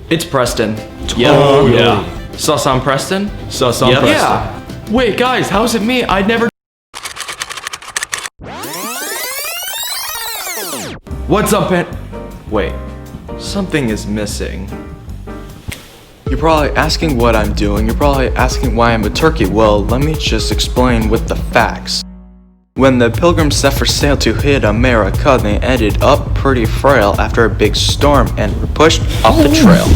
It's Preston. Oh, yeah. Sus on Preston? Sus on Preston. Yeah. Wait, guys, how's it me? I'd never... What's up, Wait, something is missing. You're probably asking what I'm doing. You're probably asking why I'm a turkey. Well, let me just explain with the facts. When the pilgrims set for sail to hit America, they ended up pretty frail after a big storm and were pushed off the trail.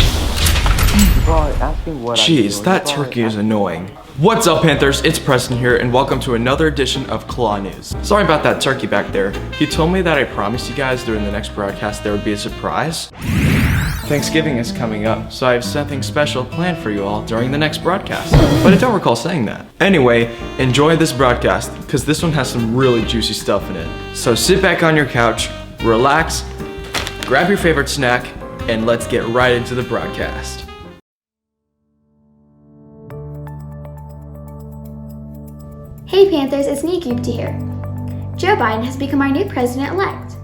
Jeez, that turkey is annoying. What's up, Panthers? It's Preston here, and welcome to another edition of KLAW News. Sorry about that turkey back there. He told me that I promised you guys during the next broadcast there would be a surprise. Thanksgiving is coming up, so I have something special planned for you all during the next broadcast. But I don't recall saying that. Anyway, enjoy this broadcast, because this one has some really juicy stuff in it. So sit back on your couch, relax, grab your favorite snack, and let's get right into the broadcast. Hey Panthers, it's me, Gupta here. Joe Biden has become our new president-elect.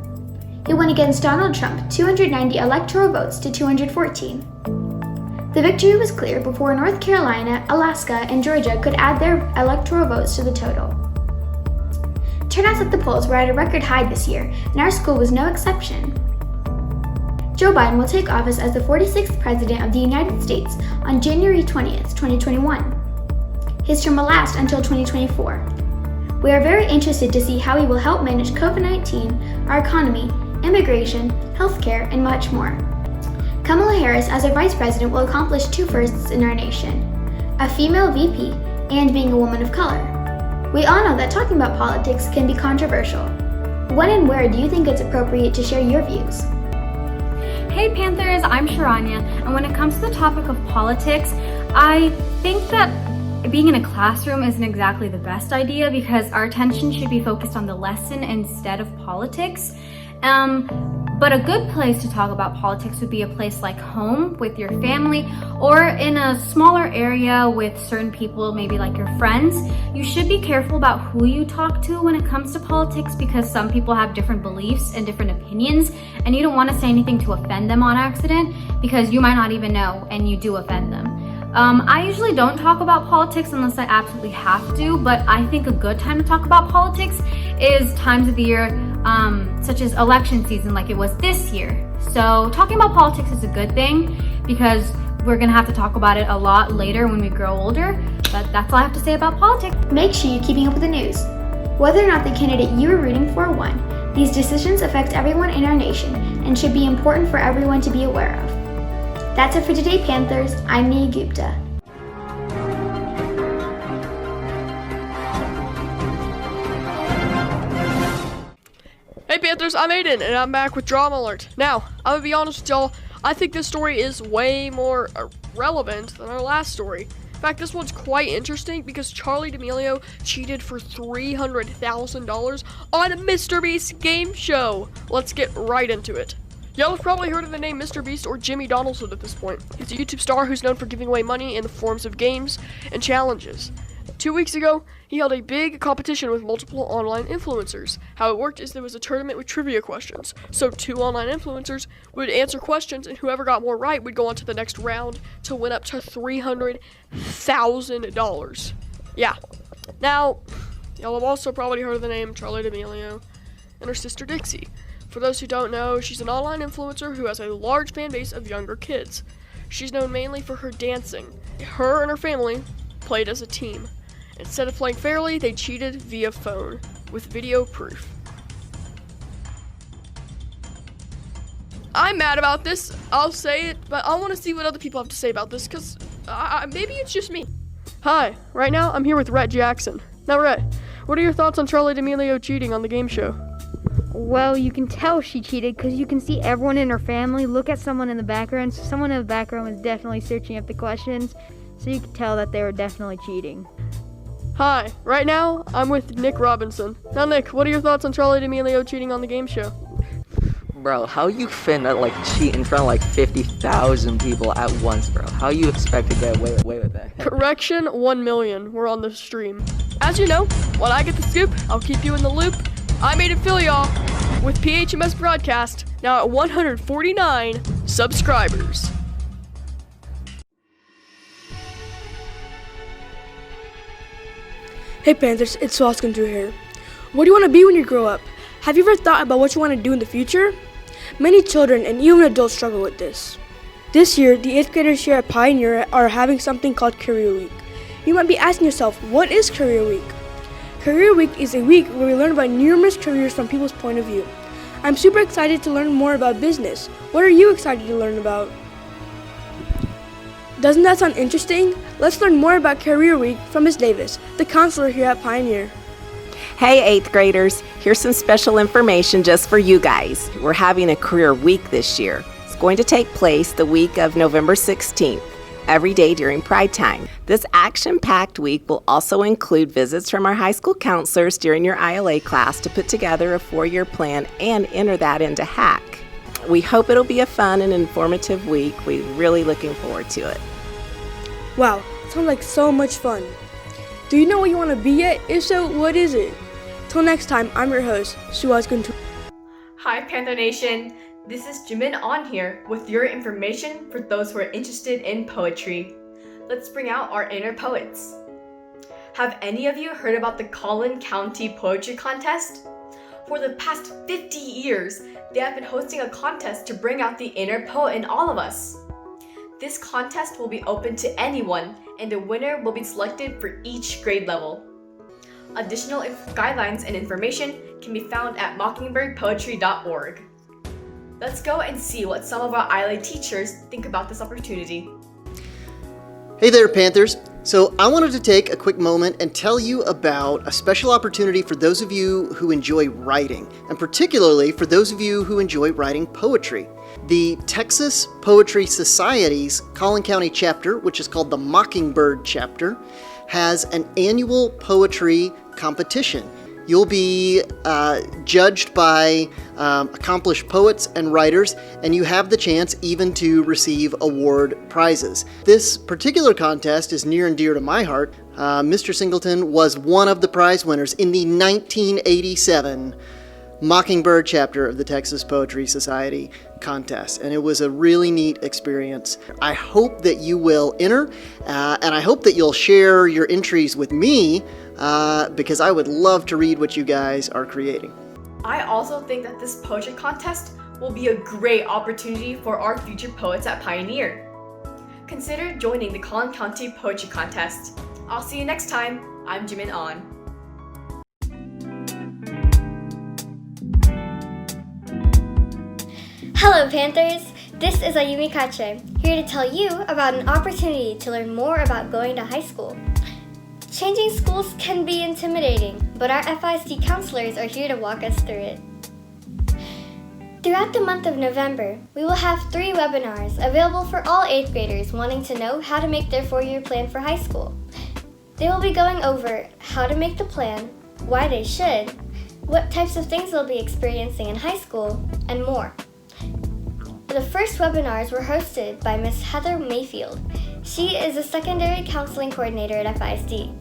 He won against Donald Trump 290 electoral votes to 214. The victory was clear before North Carolina, Alaska, and Georgia could add their electoral votes to the total. Turnouts at the polls were at a record high this year, and our school was no exception. Joe Biden will take office as the 46th President of the United States on January 20th, 2021. His term will last until 2024. We are very interested to see how he will help manage COVID-19, our economy, immigration, healthcare, and much more. Kamala Harris as our vice president will accomplish two firsts in our nation: a female VP and being a woman of color. We all know that talking about politics can be controversial. When and where do you think it's appropriate to share your views? Hey Panthers, I'm Sharanya, and when it comes to the topic of politics, I think that being in a classroom isn't exactly the best idea because our attention should be focused on the lesson instead of politics. But a good place to talk about politics would be a place like home with your family, or in a smaller area with certain people, maybe like your friends. You should be careful about who you talk to when it comes to politics because some people have different beliefs and different opinions, and you don't want to say anything to offend them on accident because you might not even know and you do offend them. I usually don't talk about politics unless I absolutely have to, but I think a good time to talk about politics is times of the year such as election season like it was this year. So talking about politics is a good thing because we're gonna have to talk about it a lot later when we grow older, but that's all I have to say about politics. Make sure you're keeping up with the news. Whether or not the candidate you are rooting for won, these decisions affect everyone in our nation and should be important for everyone to be aware of. That's it for today, Panthers. I'm Nia Gupta. Hey Panthers, I'm Aiden, and I'm back with Drama Alert. Now, I'm gonna be honest with y'all, I think this story is way more relevant than our last story. In fact, this one's quite interesting because Charli D'Amelio cheated for $300,000 on a Mr. Beast game show. Let's get right into it. Y'all have probably heard of the name Mr. Beast or Jimmy Donaldson at this point. He's a YouTube star who's known for giving away money in the forms of games and challenges. 2 weeks ago, he held a big competition with multiple online influencers. How it worked is there was a tournament with trivia questions. So 2 online influencers would answer questions, and whoever got more right would go on to the next round to win up to $300,000. Yeah. Now, y'all have also probably heard of the name Charli D'Amelio and her sister Dixie. For those who don't know, she's an online influencer who has a large fan base of younger kids. She's known mainly for her dancing. Her and her family played as a team. Instead of playing fairly, they cheated via phone with video proof. I'm mad about this, I'll say it, but I want to see what other people have to say about this because maybe it's just me. Hi, right now I'm here with Rhett Jackson. Now Rhett, what are your thoughts on Charli D'Amelio cheating on the game show? Well, you can tell she cheated because you can see everyone in her family look at someone in the background. So someone in the background was definitely searching up the questions, so you can tell that they were definitely cheating. Hi, right now I'm with Nick Robinson. Now Nick, what are your thoughts on Charli D'Amelio cheating on the game show? Bro, how you finna cheat in front of 50,000 people at once, bro? How you expect to get away with that? Correction, 1 million. We're on the stream. As you know, when I get the scoop, I'll keep you in the loop. I made it feel y'all with PHMS Broadcast, now at 149 subscribers. Hey Panthers, it's Swaskuntu here. What do you want to be when you grow up? Have you ever thought about what you want to do in the future? Many children and even adults struggle with this. This year, the 8th graders here at Pioneer are having something called Career Week. You might be asking yourself, what is Career Week? Career Week is a week where we learn about numerous careers from people's point of view. I'm super excited to learn more about business. What are you excited to learn about? Doesn't that sound interesting? Let's learn more about Career Week from Ms. Davis, the counselor here at Pioneer. Hey 8th graders, here's some special information just for you guys. We're having a Career Week this year. It's going to take place the week of November 16th, every day during Pride Time. This action-packed week will also include visits from our high school counselors during your ILA class to put together a 4-year plan and enter that into HACK. We hope it'll be a fun and informative week. We're really looking forward to it. Wow, sounds like so much fun. Do you know what you want to be yet? If so, what is it? Till next time, I'm your host, Swaskuntu. Hi Panther Nation, this is Jimin On here with your information for those who are interested in poetry. Let's bring out our inner poets. Have any of you heard about the Collin County Poetry Contest? For the past 50 years, they have been hosting a contest to bring out the inner poet in all of us. This contest will be open to anyone, and the winner will be selected for each grade level. Additional guidelines and information can be found at mockingbirdpoetry.org. Let's go and see what some of our ILA teachers think about this opportunity. Hey there, Panthers. So I wanted to take a quick moment and tell you about a special opportunity for those of you who enjoy writing, and particularly for those of you who enjoy writing poetry. The Texas Poetry Society's Collin County chapter, which is called the Mockingbird chapter, has an annual poetry competition. You'll be judged by accomplished poets and writers, and you have the chance even to receive award prizes. This particular contest is near and dear to my heart. Mr. Singleton was one of the prize winners in the 1987 Mockingbird chapter of the Texas Poetry Society contest, and it was a really neat experience. I hope that you will enter, and I hope that you'll share your entries with me, because I would love to read what you guys are creating. I also think that this poetry contest will be a great opportunity for our future poets at Pioneer. Consider joining the Collin County Poetry Contest. I'll see you next time. I'm Jimin On. Hello Panthers, this is Ayumi Kache, here to tell you about an opportunity to learn more about going to high school. Changing schools can be intimidating, but our FISD counselors are here to walk us through it. Throughout the month of November, we will have 3 webinars available for all 8th graders wanting to know how to make their 4-year plan for high school. They will be going over how to make the plan, why they should, what types of things they'll be experiencing in high school, and more. The first webinars were hosted by Ms. Heather Mayfield. She is a secondary counseling coordinator at FISD.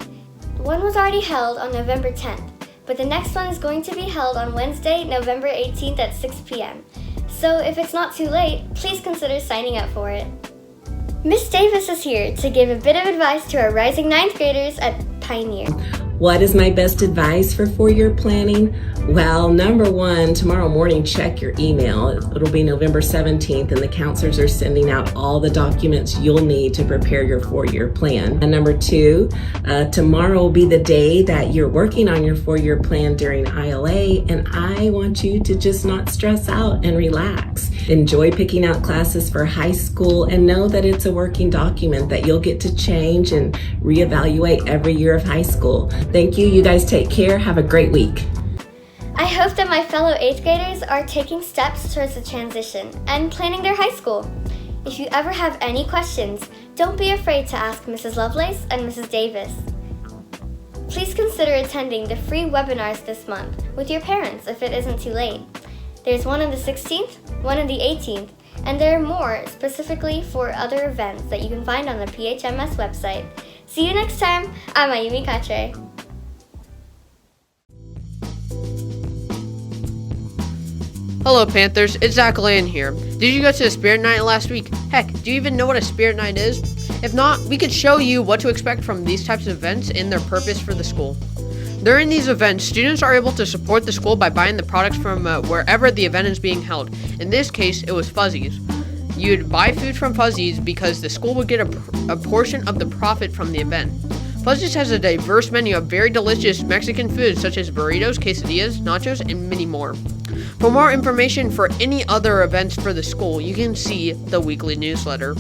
One was already held on November 10th, but the next one is going to be held on Wednesday, November 18th at 6 p.m. So if it's not too late, please consider signing up for it. Ms. Davis is here to give a bit of advice to our rising 9th graders at Pioneer. What is my best advice for 4-year planning? Well, number 1, tomorrow morning, check your email. It'll be November 17th, and the counselors are sending out all the documents you'll need to prepare your 4-year plan. And number 2, tomorrow will be the day that you're working on your 4-year plan during ILA, and I want you to just not stress out and relax. Enjoy picking out classes for high school, and know that it's a working document that you'll get to change and reevaluate every year of high school. Thank you. You guys take care. Have a great week. I hope that my fellow 8th graders are taking steps towards the transition and planning their high school. If you ever have any questions, don't be afraid to ask Mrs. Lovelace and Mrs. Davis. Please consider attending the free webinars this month with your parents if it isn't too late. There's one on the 16th, one on the 18th, and there are more specifically for other events that you can find on the PHMS website. See you next time. I'm Ayumi Kache. Hello Panthers, it's Zach Land here. Did you go to the Spirit Night last week? Heck, do you even know what a Spirit Night is? If not, we could show you what to expect from these types of events and their purpose for the school. During these events, students are able to support the school by buying the products from wherever the event is being held. In this case, it was Fuzzies. You'd buy food from Fuzzies because the school would get a portion of the profit from the event. Fuzzies has a diverse menu of very delicious Mexican foods such as burritos, quesadillas, nachos, and many more. For more information for any other events for the school, you can see the weekly newsletter.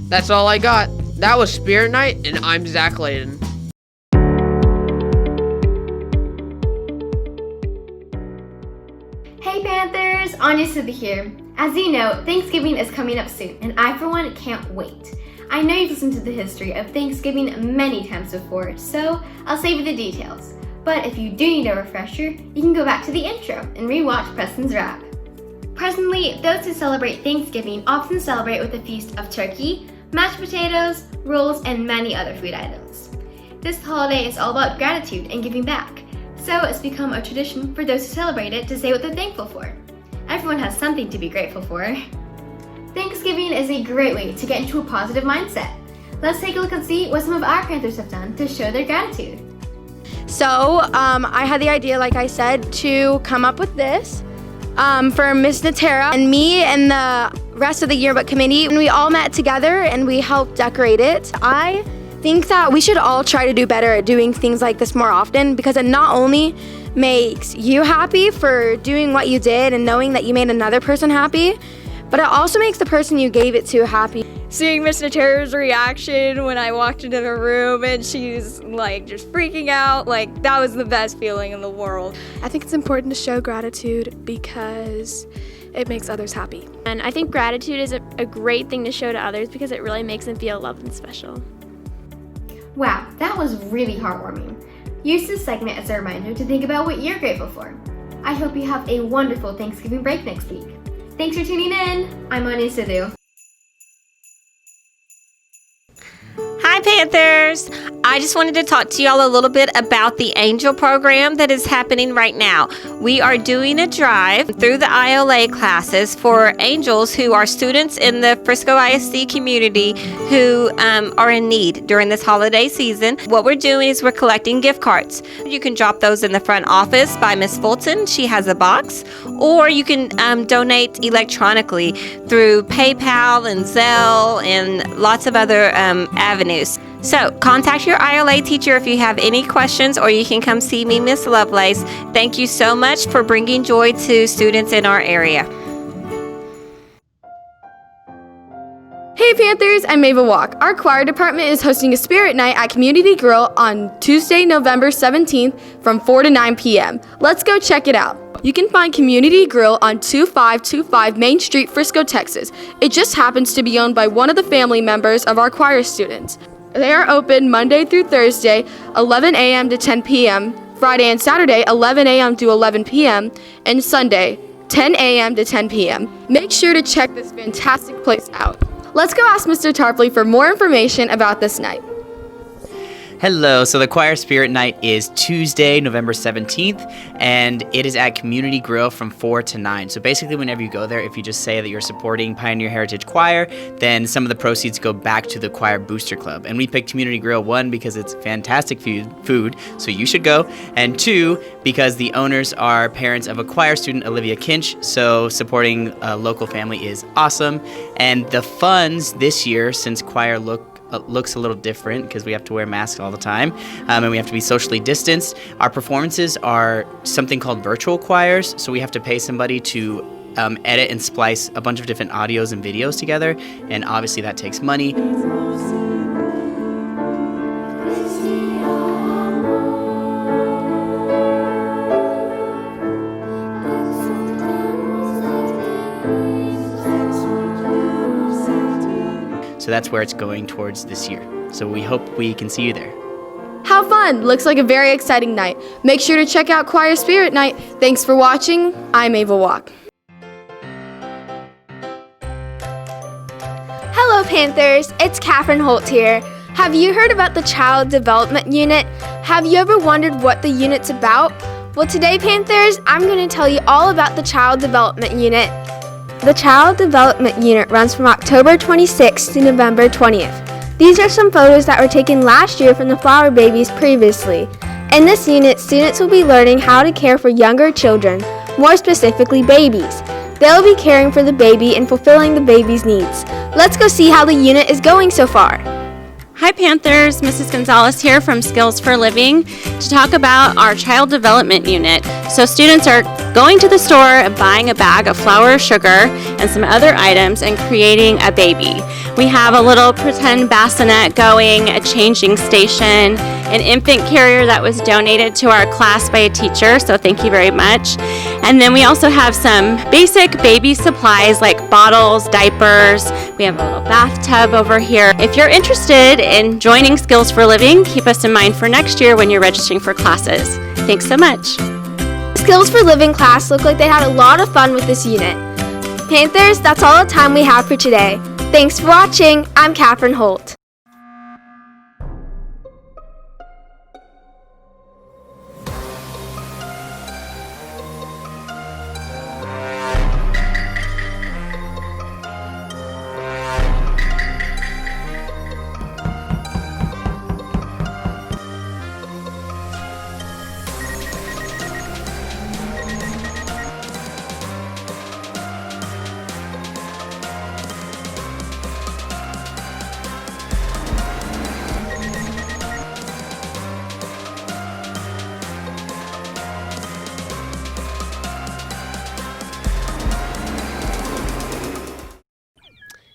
That's all I got. That was Spirit Night, and I'm Zach Layden. Hey Panthers, Anya Siddhi here. As you know, Thanksgiving is coming up soon, and I for one can't wait. I know you've listened to the history of Thanksgiving many times before, so I'll save you the details. But if you do need a refresher, you can go back to the intro and rewatch Preston's rap. Presently, those who celebrate Thanksgiving often celebrate with a feast of turkey, mashed potatoes, rolls, and many other food items. This holiday is all about gratitude and giving back, so it's become a tradition for those who celebrate it to say what they're thankful for. Everyone has something to be grateful for. Thanksgiving is a great way to get into a positive mindset. Let's take a look and see what some of our Panthers have done to show their gratitude. So I had the idea, like I said, to come up with this for Miss Natera and me and the rest of the yearbook committee. And we all met together and we helped decorate it. I think that we should all try to do better at doing things like this more often, because it not only makes you happy for doing what you did and knowing that you made another person happy, but it also makes the person you gave it to happy. Seeing Miss Natera's reaction when I walked into the room and she's like just freaking out, like that was the best feeling in the world. I think it's important to show gratitude because it makes others happy. And I think gratitude is a great thing to show to others because it really makes them feel loved and special. Wow, that was really heartwarming. Use this segment as a reminder to think about what you're grateful for. I hope you have a wonderful Thanksgiving break next week. Thanks for tuning in. I'm Anya Sidhu. Hi Panthers! I just wanted to talk to y'all a little bit about the Angel program that is happening right now. We are doing a drive through the ILA classes for angels who are students in the Frisco ISD community who are in need during this holiday season. What we're doing is we're collecting gift cards. You can drop those in the front office by Miss Fulton. She has a box. Or you can donate electronically through PayPal and Zelle and lots of other avenues. So contact your ILA teacher if you have any questions, or you can come see me, Miss Lovelace. Thank you so much for bringing joy to students in our area. Hey Panthers, I'm Ava Walk. Our choir department is hosting a spirit night at Community Grill on Tuesday, November 17th from 4 to 9 p.m. Let's go check it out. You can find Community Grill on 2525 Main Street, Frisco, Texas. It just happens to be owned by one of the family members of our choir students. They are open Monday through Thursday, 11 a.m. to 10 p.m., Friday and Saturday, 11 a.m. to 11 p.m., and Sunday, 10 a.m. to 10 p.m. Make sure to check this fantastic place out. Let's go ask Mr. Tarpley for more information about this night. Hello, so the Choir Spirit Night is Tuesday, November 17th, and it is at Community Grill from 4 to 9. So basically, whenever you go there, if you just say that you're supporting Pioneer Heritage Choir, then some of the proceeds go back to the Choir Booster Club. And we picked Community Grill, 1, because it's fantastic food, so you should go, and 2, because the owners are parents of a choir student, Olivia Kinch, so supporting a local family is awesome. And the funds this year, since choir looks a little different because we have to wear masks all the time and we have to be socially distanced. Our performances are something called virtual choirs, so we have to pay somebody to edit and splice a bunch of different audios and videos together, and obviously that takes money. So that's where it's going towards this year. So we hope we can see you there. How fun! Looks like a very exciting night. Make sure to check out Choir Spirit Night. Thanks for watching. I'm Ava Walk. Hello Panthers, it's Catherine Holt here. Have you heard about the Child Development Unit? Have you ever wondered what the unit's about? Well, today Panthers, I'm going to tell you all about the Child Development Unit. The Child Development Unit runs from October 26th to November 20th. These are some photos that were taken last year from the flower babies previously. In this unit, students will be learning how to care for younger children, more specifically babies. They'll be caring for the baby and fulfilling the baby's needs. Let's go see how the unit is going so far. Hi Panthers, Mrs. Gonzalez here from Skills for Living to talk about our child development unit. So students are going to the store, buying a bag of flour, sugar, and some other items and creating a baby. We have a little pretend bassinet going, a changing station, an infant carrier that was donated to our class by a teacher, so thank you very much. And then we also have some basic baby supplies like bottles, diapers. We have a little bathtub over here. If you're interested in joining Skills for Living, keep us in mind for next year when you're registering for classes. Thanks so much. Skills for Living class looked like they had a lot of fun with this unit. Panthers, that's all the time we have for today. Thanks for watching. I'm Catherine Holt.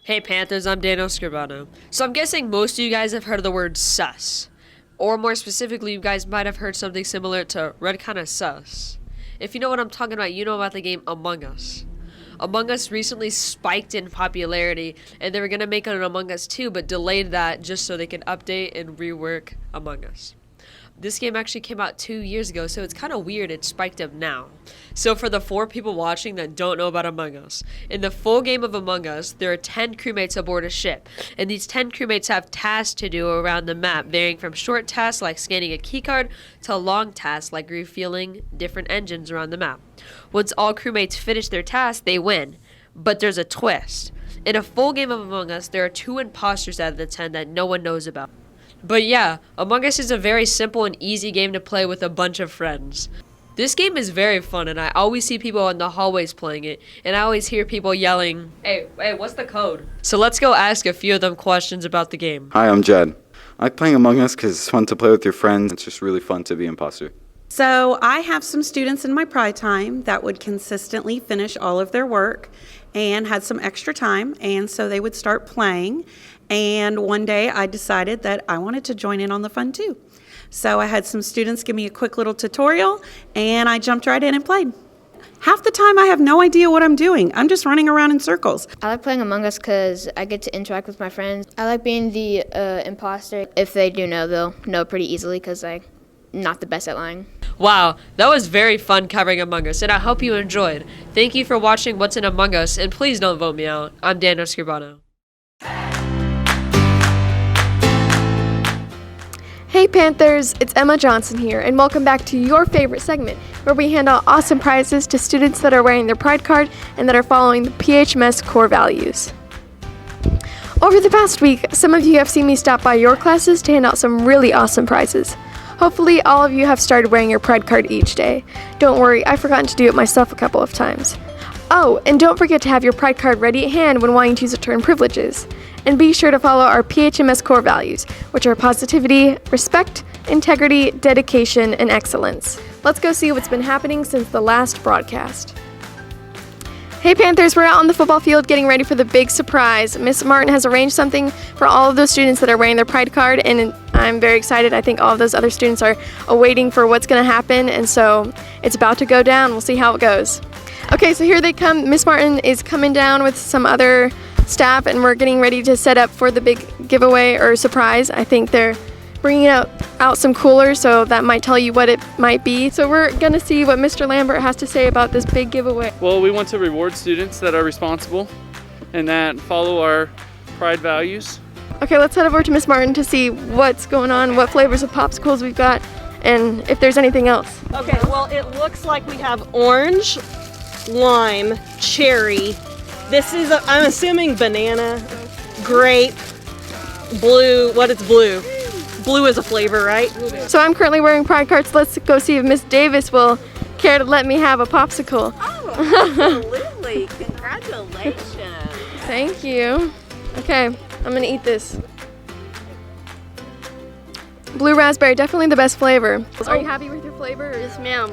Hey Panthers, I'm Daniel Scribano. So I'm guessing most of you guys have heard of the word sus. Or more specifically, you guys might have heard something similar to red kinda sus. If you know what I'm talking about, you know about the game Among Us. Among Us recently spiked in popularity, and they were going to make an Among Us 2, but delayed that just so they could update and rework Among Us. This game actually came out 2 years ago, so it's kind of weird it spiked up now. So for the 4 people watching that don't know about Among Us, in the full game of Among Us, there are 10 crewmates aboard a ship, and these 10 crewmates have tasks to do around the map, varying from short tasks like scanning a keycard to long tasks like refueling different engines around the map. Once all crewmates finish their tasks, they win. But there's a twist. In a full game of Among Us, there are 2 imposters out of the 10 that no one knows about. But yeah, Among Us is a very simple and easy game to play with a bunch of friends. This game is very fun, and I always see people in the hallways playing it, and I always hear people yelling, hey, what's the code? So let's go ask a few of them questions about the game. Hi, I'm Jed. I like playing Among Us because it's fun to play with your friends. It's just really fun to be imposter. So I have some students in my pride time that would consistently finish all of their work and had some extra time, and so they would start playing. And one day I decided that I wanted to join in on the fun too. So I had some students give me a quick little tutorial, and I jumped right in and played. Half the time I have no idea what I'm doing. I'm just running around in circles. I like playing Among Us because I get to interact with my friends. I like being the imposter. If they do know, they'll know pretty easily because I'm not the best at lying. Wow, that was very fun covering Among Us, and I hope you enjoyed. Thank you for watching What's in Among Us, and please don't vote me out. I'm Daniel Scribano. Hey Panthers, it's Emma Johnson here, and welcome back to your favorite segment, where we hand out awesome prizes to students that are wearing their pride card and that are following the PHMS core values. Over the past week, some of you have seen me stop by your classes to hand out some really awesome prizes. Hopefully all of you have started wearing your pride card each day. Don't worry, I've forgotten to do it myself a couple of times. Oh, and don't forget to have your pride card ready at hand when wanting to use return privileges. And be sure to follow our PHMS core values, which are positivity, respect, integrity, dedication, and excellence. Let's go see what's been happening since the last broadcast. Hey Panthers, we're out on the football field getting ready for the big surprise. Miss Martin has arranged something for all of those students that are wearing their pride card, and I'm very excited. I think all of those other students are awaiting for what's going to happen, and so it's about to go down. We'll see how it goes. Okay, so here they come. Miss Martin is coming down with some other staff, and we're getting ready to set up for the big giveaway or surprise. I think they're bringing out some coolers, so that might tell you what it might be. So we're gonna see what Mr. Lambert has to say about this big giveaway. Well, we want to reward students that are responsible and that follow our pride values. Okay, let's head over to Miss Martin to see what's going on, what flavors of popsicles we've got, and if there's anything else. Okay, well, it looks like we have orange, lime, cherry. This is, I'm assuming banana, grape, blue, what is blue? blue is a flavor, right? So I'm currently wearing pride cards. Let's go see if Miss Davis will care to let me have a popsicle. Oh, absolutely. Congratulations. Thank you. Okay, I'm gonna eat this. Blue raspberry, definitely the best flavor. Are you happy with your flavor? Yes, ma'am.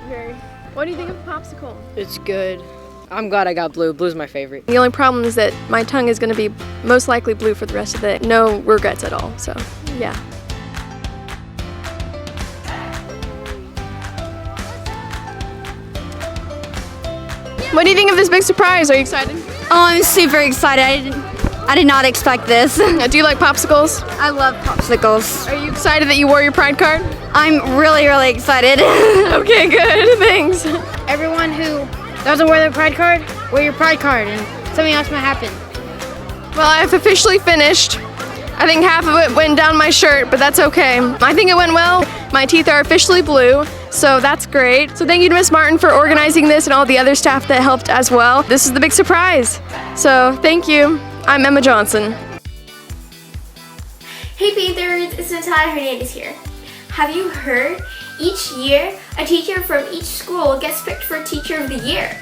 Okay. What do you think of the popsicle? It's good. I'm glad I got blue. Blue's my favorite. The only problem is that my tongue is gonna be most likely blue for the rest of the day. No regrets at all, so yeah. What do you think of this big surprise? Are you excited? Oh, I'm super excited. I did not expect this. Do you like popsicles? I love popsicles. Are you excited that you wore your pride card? I'm really, really excited. Okay, good. Thanks. Everyone who doesn't wear their pride card, wear your pride card and something else might happen. Well, I've officially finished. I think half of it went down my shirt, but that's okay. I think it went well. My teeth are officially blue, so that's great. So thank you to Miss Martin for organizing this and all the other staff that helped as well. This is the big surprise. So thank you. I'm Emma Johnson. Hey Panthers, it's Natalia Hernandez here. Have you heard? Each year, a teacher from each school gets picked for Teacher of the Year.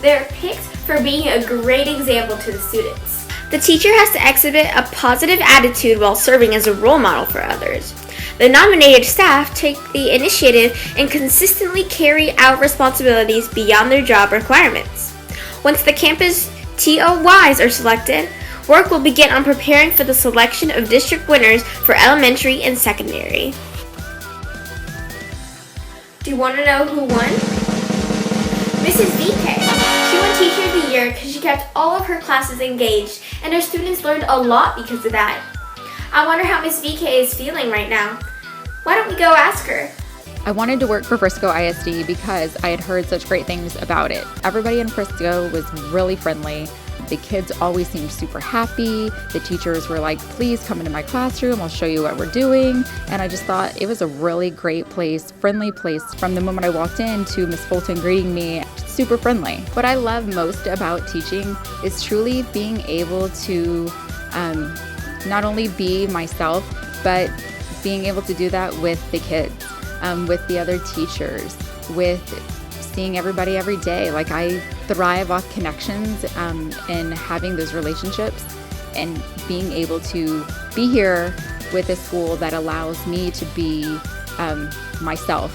They're picked for being a great example to the students. The teacher has to exhibit a positive attitude while serving as a role model for others. The nominated staff take the initiative and consistently carry out responsibilities beyond their job requirements. Once the campus TOYs are selected, work will begin on preparing for the selection of district winners for elementary and secondary. Do you want to know who won? Mrs. VK. She won Teacher of the Year because she kept all of her classes engaged and her students learned a lot because of that. I wonder how Miss VK is feeling right now. Why don't we go ask her? I wanted to work for Frisco ISD because I had heard such great things about it. Everybody in Frisco was really friendly. The kids always seemed super happy. The teachers were like, please come into my classroom, I'll show you what we're doing. And I just thought it was a really great place, friendly place. From the moment I walked in to Miss Fulton greeting me, super friendly. What I love most about teaching is truly being able to not only be myself, but being able to do that with the kids, with the other teachers, with seeing everybody every day. Like, I thrive off connections and having those relationships and being able to be here with a school that allows me to be myself.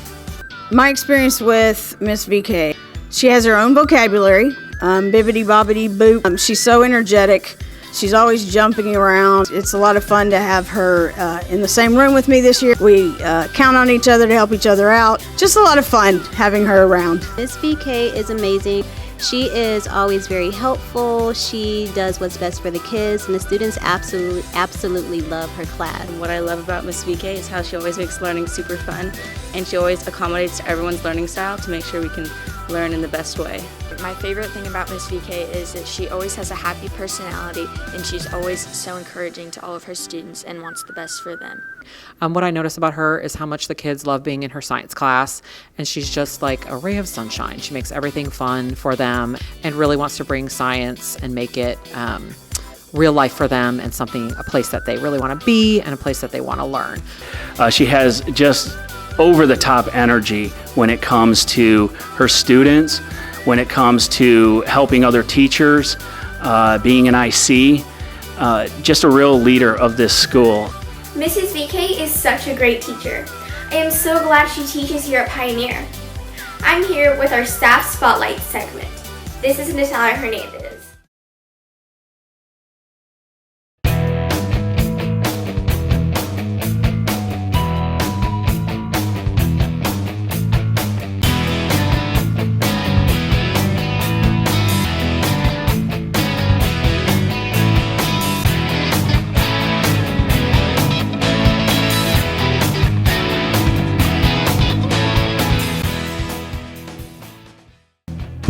My experience with Miss VK, she has her own vocabulary, bibbity bobbity boop. She's so energetic. She's always jumping around. It's a lot of fun to have her in the same room with me this year. We count on each other to help each other out. Just a lot of fun having her around. Miss VK is amazing. She is always very helpful. She does what's best for the kids, and the students absolutely love her class. What I love about Miss VK is how she always makes learning super fun, and she always accommodates everyone's learning style to make sure we can learn in the best way. My favorite thing about Miss VK is that she always has a happy personality, and she's always so encouraging to all of her students and wants the best for them. What I notice about her is how much the kids love being in her science class, and she's just like a ray of sunshine. She makes everything fun for them and really wants to bring science and make it real life for them and a place that they really want to be and a place that they want to learn. She has just over-the-top energy when it comes to her students, when it comes to helping other teachers, being an IC, just a real leader of this school. Mrs. VK is such a great teacher. I am so glad she teaches here at Pioneer. I'm here with our Staff Spotlight segment. This is Natalia Hernandez.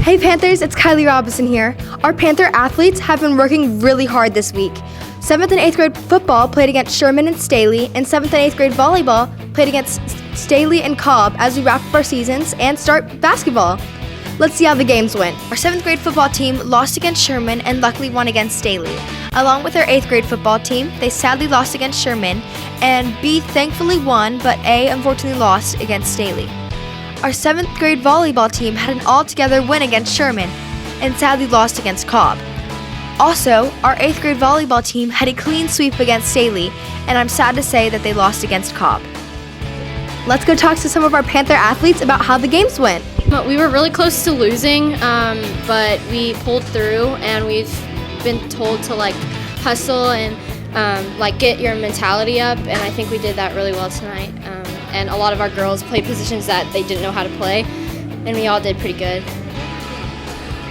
Hey Panthers, it's Kylie Robinson here. Our Panther athletes have been working really hard this week. 7th and 8th grade football played against Sherman and Staley, and 7th and 8th grade volleyball played against Staley and Cobb as we wrap up our seasons and start basketball. Let's see how the games went. Our 7th grade football team lost against Sherman and luckily won against Staley. Along with our 8th grade football team, they sadly lost against Sherman, and B thankfully won, but A unfortunately lost against Staley. Our 7th grade volleyball team had an all-together win against Sherman, and sadly lost against Cobb. Also, our 8th grade volleyball team had a clean sweep against Staley, and I'm sad to say that they lost against Cobb. Let's go talk to some of our Panther athletes about how the games went. We were really close to losing, but we pulled through, and we've been told to hustle and get your mentality up, and I think we did that really well tonight. And a lot of our girls played positions that they didn't know how to play, and we all did pretty good.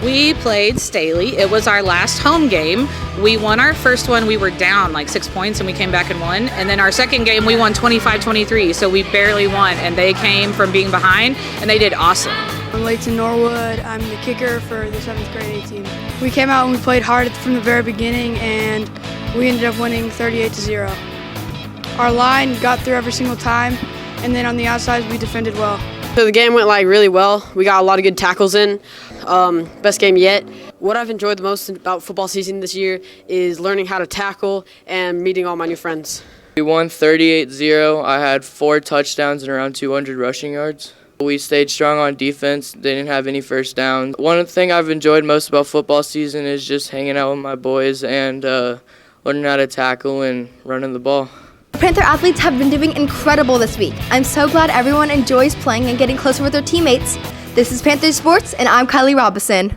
We played Staley. It was our last home game. We won our first one. We were down 6 points and we came back and won. And then our second game, we won 25-23. So we barely won. And they came from being behind and they did awesome. I'm Leighton Norwood. I'm the kicker for the 7th grade A team. We came out and we played hard from the very beginning and we ended up winning 38-0. Our line got through every single time, and then on the outside we defended well. So the game went really well. We got a lot of good tackles in. Best game yet. What I've enjoyed the most about football season this year is learning how to tackle and meeting all my new friends. We won 38-0. I had 4 touchdowns and around 200 rushing yards. We stayed strong on defense, didn't have any first downs. One thing I've enjoyed most about football season is just hanging out with my boys and learning how to tackle and running the ball. Panther athletes have been doing incredible this week. I'm so glad everyone enjoys playing and getting closer with their teammates. This is Panther Sports, and I'm Kylie Robinson.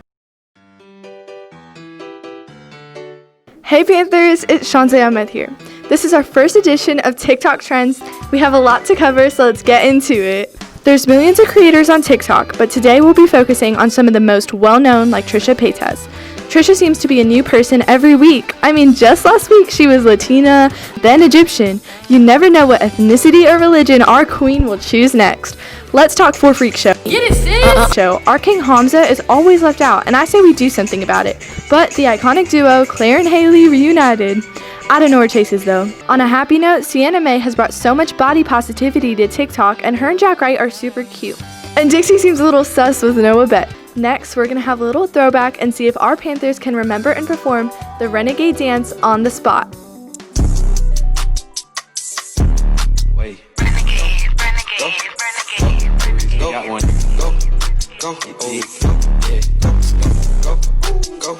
Hey Panthers, it's Shantae Ahmed here. This is our first edition of TikTok Trends. We have a lot to cover, so let's get into it. There's millions of creators on TikTok, but today we'll be focusing on some of the most well-known, like Trisha Paytas. Trisha seems to be a new person every week. I mean, just last week she was Latina, then Egyptian. You never know what ethnicity or religion our queen will choose next. Let's talk For Freak Show. Get it, sis! Our King Hamza is always left out, and I say we do something about it. But the iconic duo, Claire and Haley, reunited. I don't know where Chase is though. On a happy note, Sienna Mae has brought so much body positivity to TikTok, and her and Jack Wright are super cute. And Dixie seems a little sus with Noah Bett. Next, we're going to have a little throwback and see if our Panthers can remember and perform the Renegade dance on the spot. Wait. Renegade, got one. Go.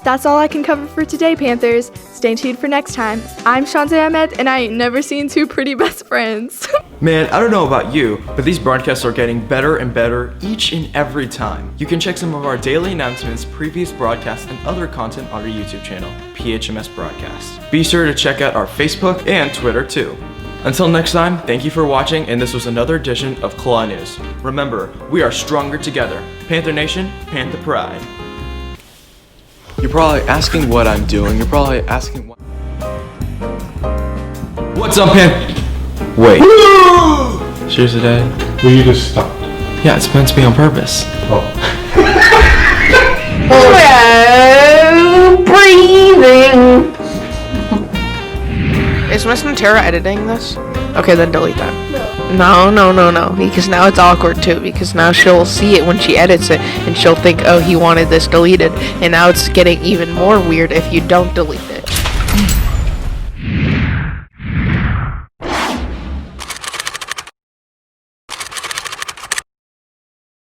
That's all I can cover for today, Panthers. Stay tuned for next time. I'm Shantae Ahmed, and I ain't never seen 2 pretty best friends. Man, I don't know about you, but these broadcasts are getting better and better each and every time. You can check some of our daily announcements, previous broadcasts, and other content on our YouTube channel, PHMS Broadcast. Be sure to check out our Facebook and Twitter too. Until next time, thank you for watching, and this was another edition of KLAW News. Remember, we are stronger together. Panther Nation, Panther Pride. You're probably asking what I'm doing. You're probably asking what... What's up, Panther? Wait. Seriously, Dad? Will you just stop? Yeah, it's meant to be on purpose. Oh. Breathing. Is Miss Nutera editing this? Okay, then delete that. No, because now it's awkward too, because now she'll see it when she edits it, and she'll think, oh, he wanted this deleted, and now it's getting even more weird if you don't delete it.